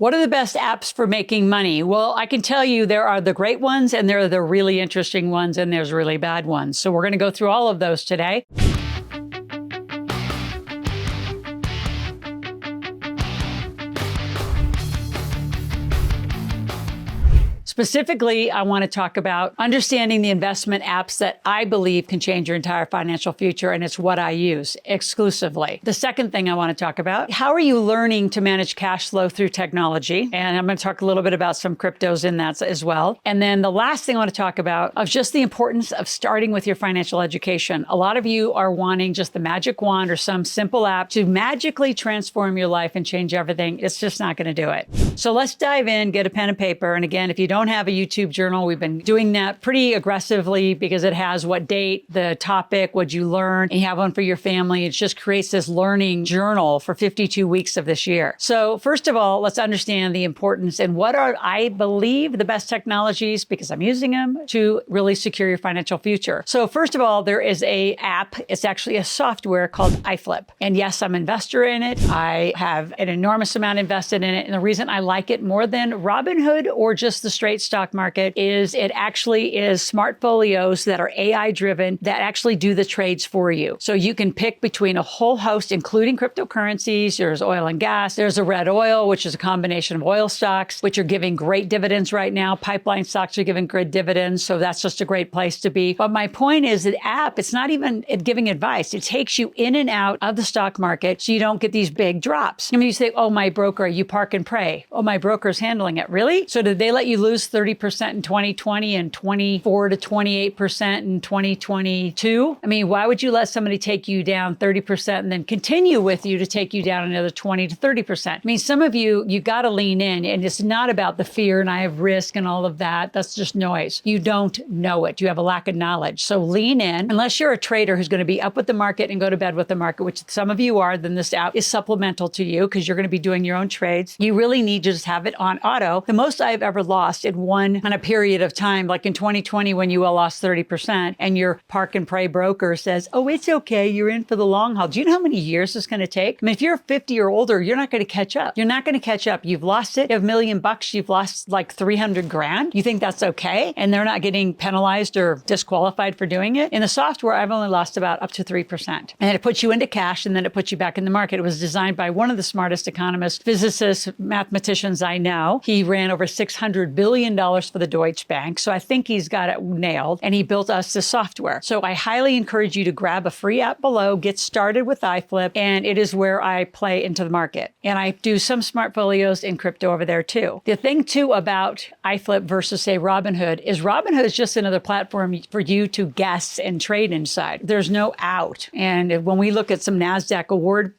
What are the best apps for making money? Well, I can tell you there are the great ones and there are the really interesting ones and there's really bad ones. So we're going to go through all of those today. Specifically, I want to talk about understanding the investment apps that I believe can change your entire financial future, and it's what I use exclusively. The second thing I want to talk about, how are you learning to manage cash flow through technology? And I'm going to talk a little bit about some cryptos in that as well. And then the last thing I want to talk about of just the importance of starting with your financial education. A lot of you are wanting just the magic wand or some simple app to magically transform your life and change everything. It's just not going to do it. So let's dive in, get a pen and paper. And again, if you don't have a YouTube journal, we've been doing that pretty aggressively because it has what date, the topic, what you learn, and you have one for your family. It just creates this learning journal for 52 weeks of this year. So first of all, let's understand the importance and what are, I believe, the best technologies, because I'm using them, to really secure your financial future. So first of all, there is a app. It's actually a software called iFlip. And yes, I'm an investor in it. I have an enormous amount invested in it. And the reason I like it more than Robinhood or just the straight stock market is it actually is smart folios that are AI driven that actually do the trades for you. So you can pick between a whole host, including cryptocurrencies. There's oil and gas. There's a red oil, which is a combination of oil stocks, which are giving great dividends right now. Pipeline stocks are giving good dividends. So that's just a great place to be. But my point is the app, it's not even giving advice. It takes you in and out of the stock market so you don't get these big drops. I mean, you say, oh, my broker, you park and pray. Oh, my broker's handling it. Really? So did they let you lose 30% in 2020 and 24 to 28% in 2022? I mean, why would you let somebody take you down 30% and then continue with you to take you down another 20 to 30%? I mean, some of you got to lean in, and it's not about the fear and I have risk and all of that. That's just noise. You don't know it. You have a lack of knowledge. So lean in. Unless you're a trader who's going to be up with the market and go to bed with the market, which some of you are, then this app is supplemental to you because you're going to be doing your own trades. You really need to just have it on auto. The most I've ever lost in one on a period of time, like in 2020 when you all lost 30% and your park and pray broker says, oh, it's okay, you're in for the long haul. Do you know how many years it's going to take? I mean, if you're 50 or older, you're not going to catch up. You're not going to catch up. You've lost it. You have $1 million. You've lost like 300 grand. You think that's okay? And they're not getting penalized or disqualified for doing it. In the software, I've only lost about up to 3%. And it puts you into cash and then it puts you back in the market. It was designed by one of the smartest economists, physicists, mathematicians I know. He ran over $600 billion for the Deutsche Bank. So I think he's got it nailed, and he built us the software. So I highly encourage you to grab a free app below, get started with iFlip, and it is where I play into the market. And I do some smart folios in crypto over there too. The thing too about iFlip versus say Robinhood is Robinhood is just another platform for you to guess and trade inside. There's no out. And when we look at some NASDAQ award,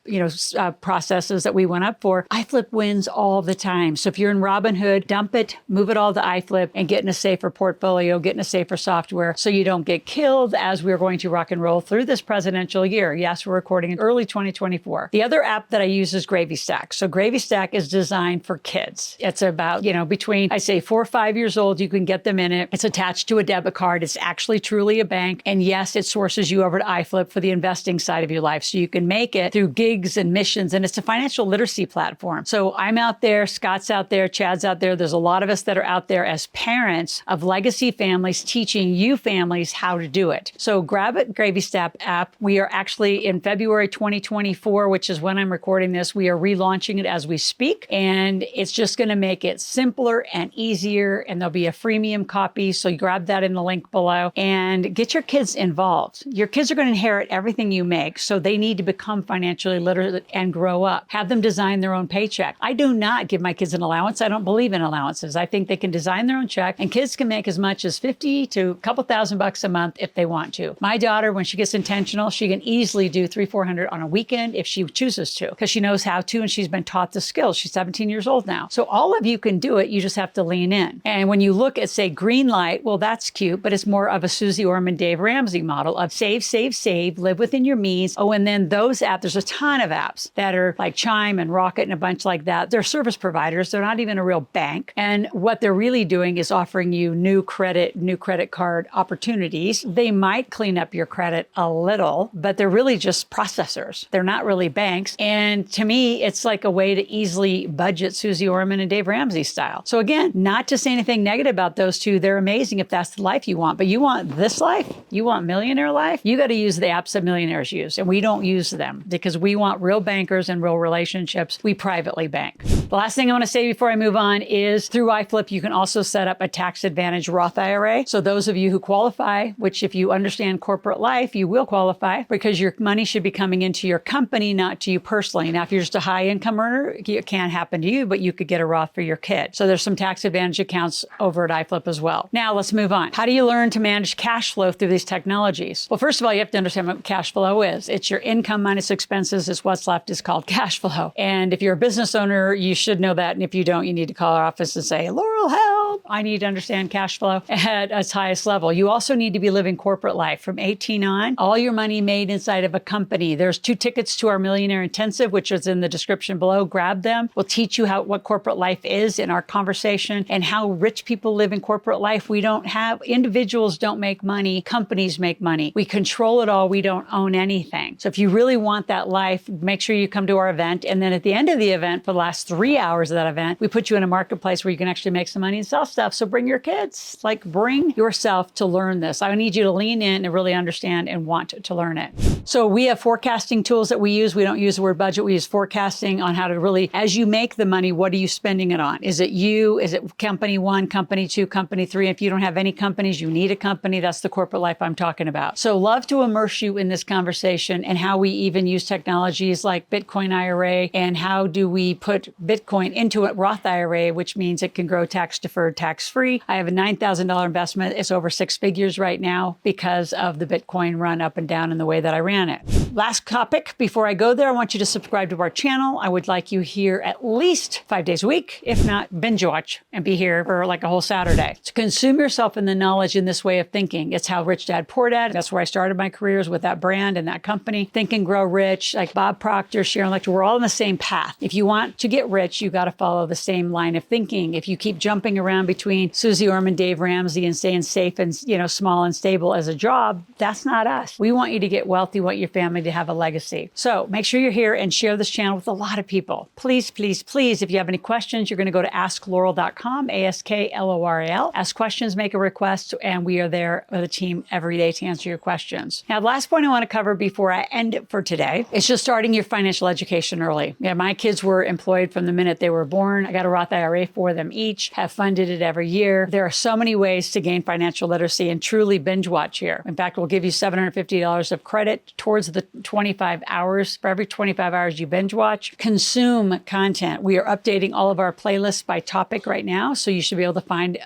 processes that we went up for, iFlip wins all the time. So if you're in Robinhood, dump it, move it all to iFlip, and get in a safer portfolio, get in a safer software so you don't get killed as we're going to rock and roll through this presidential year. Yes, we're recording in early 2024. The other app that I use is GravyStack. So GravyStack is designed for kids. It's about, between, I say 4 or 5 years old, you can get them in it. It's attached to a debit card. It's actually truly a bank. And yes, it sources you over to iFlip for the investing side of your life. So you can make it through gigs and missions. And it's a financial literacy platform. So I'm out there, Scott's out there, Chad's out there. There's a lot of us that are out there as parents of legacy families teaching you families how to do it. So grab it, GravyStack app. We are actually in February 2024, which is when I'm recording this. We are relaunching it as we speak. And it's just going to make it simpler and easier. And there'll be a freemium copy. So you grab that in the link below and get your kids involved. Your kids are going to inherit everything you make. So they need to become financially literate and grow up. Have them design their own paycheck. I do not give my kids an allowance. I don't believe in allowances. I think they can design their own check, and kids can make as much as $50 to a couple $1,000 a month if they want to. My daughter, when she gets intentional, she can easily do $300-400 on a weekend if she chooses to, because she knows how to and she's been taught the skills. She's 17 years old now. So all of you can do it. You just have to lean in. And when you look at, say, Greenlight, well, that's cute, but it's more of a Susie Orman, Dave Ramsey model of save, save, save, live within your means. Oh, and then those apps, there's a ton of apps that are like Chime and Rocket and a bunch like that. They're service providers. They're not even a real bank. And what they're they're really doing is offering you new credit card opportunities. They might clean up your credit a little, but they're really just processors. They're not really banks. And to me, it's like a way to easily budget Susie Orman and Dave Ramsey style. So again, not to say anything negative about those two. They're amazing if that's the life you want, but you want this life? You want millionaire life? You got to use the apps that millionaires use. And we don't use them because we want real bankers and real relationships. We privately bank. The last thing I want to say before I move on is through iFlip, you can also set up a tax advantage Roth IRA. So those of you who qualify, which if you understand corporate life, you will qualify because your money should be coming into your company, not to you personally. Now, if you're just a high income earner, it can't happen to you, but you could get a Roth for your kid. So there's some tax advantage accounts over at iFlip as well. Now let's move on. How do you learn to manage cash flow through these technologies? Well, first of all, you have to understand what cash flow is. It's your income minus expenses is what's left is called cash flow. And if you're a business owner, you should know that. And if you don't, you need to call our office and say, Loral, help. I need to understand cash flow at its highest level. You also need to be living corporate life from 18 on. All your money made inside of a company. There's 2 tickets to our Millionaire Intensive, which is in the description below. Grab them. We'll teach you what corporate life is in our conversation and how rich people live in corporate life. Individuals don't make money. Companies make money. We control it all. We don't own anything. So if you really want that life, make sure you come to our event. And then at the end of the event, for the last 3 hours of that event, we put you in a marketplace where you can actually make some money and sell stuff. So bring your kids, bring yourself to learn this. I need you to lean in and really understand and want to learn it. So we have forecasting tools that we use. We don't use the word budget. We use forecasting on how to really, as you make the money, what are you spending it on? Is it you? Is it company 1, company 2, company 3? If you don't have any companies, you need a company. That's the corporate life I'm talking about. So love to immerse you in this conversation and how we even use technologies like Bitcoin IRA and how do we put Bitcoin into a Roth IRA, which means it can grow tax deferred, tax free. I have a $9,000 investment. It's over 6 figures right now because of the Bitcoin run up and down and the way that I ran it. Last topic before I go there, I want you to subscribe to our channel. I would like you here at least 5 days a week, if not binge watch and be here for like a whole Saturday. To consume yourself in the knowledge in this way of thinking. It's how Rich Dad Poor Dad. That's where I started my careers with that brand and that company. Think and Grow Rich, like Bob Proctor, Sharon Lecter, we're all on the same path. If you want to get rich, you got to follow the same line of thinking. If you keep jumping around between Susie Orman, Dave Ramsey, and staying safe and small and stable as a job, that's not us. We want you to get wealthy. We want your family to have a legacy. So make sure you're here and share this channel with a lot of people. Please, please, please, if you have any questions, you're going to go to askloral.com, ASKLORAL. Ask questions, make a request, and we are there with a team every day to answer your questions. Now, the last point I want to cover before I end it for today is just starting your financial education early. Yeah, my kids were employed from the minute they were born. I got a Roth IRA for them each, have funded it every year. There are so many ways to gain financial literacy and truly binge watch here. In fact, we'll give you $750 of credit towards the 25 hours. For every 25 hours you binge watch, consume content. We are updating all of our playlists by topic right now. So you should be able to find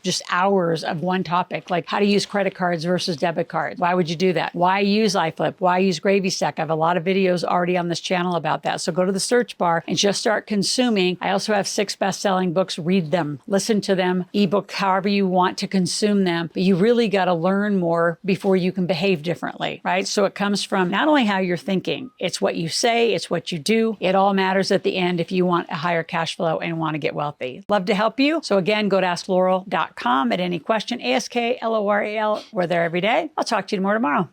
just hours of one topic, like how to use credit cards versus debit cards. Why would you do that? Why use iFlip? Why use GravyStack? I have a lot of videos already on this channel about that. So go to the search bar and just start consuming. I also have 6 best-selling books. Read them, listen to them, ebook, however you want to consume them. But you really got to learn more before you can behave differently, right? So it comes from not only how you're thinking, it's what you say, it's what you do. It all matters at the end if you want a higher cash flow and want to get wealthy. Love to help you. So again, go to askloral.com at any question, ASKLORAL. We're there every day. I'll talk to you more tomorrow.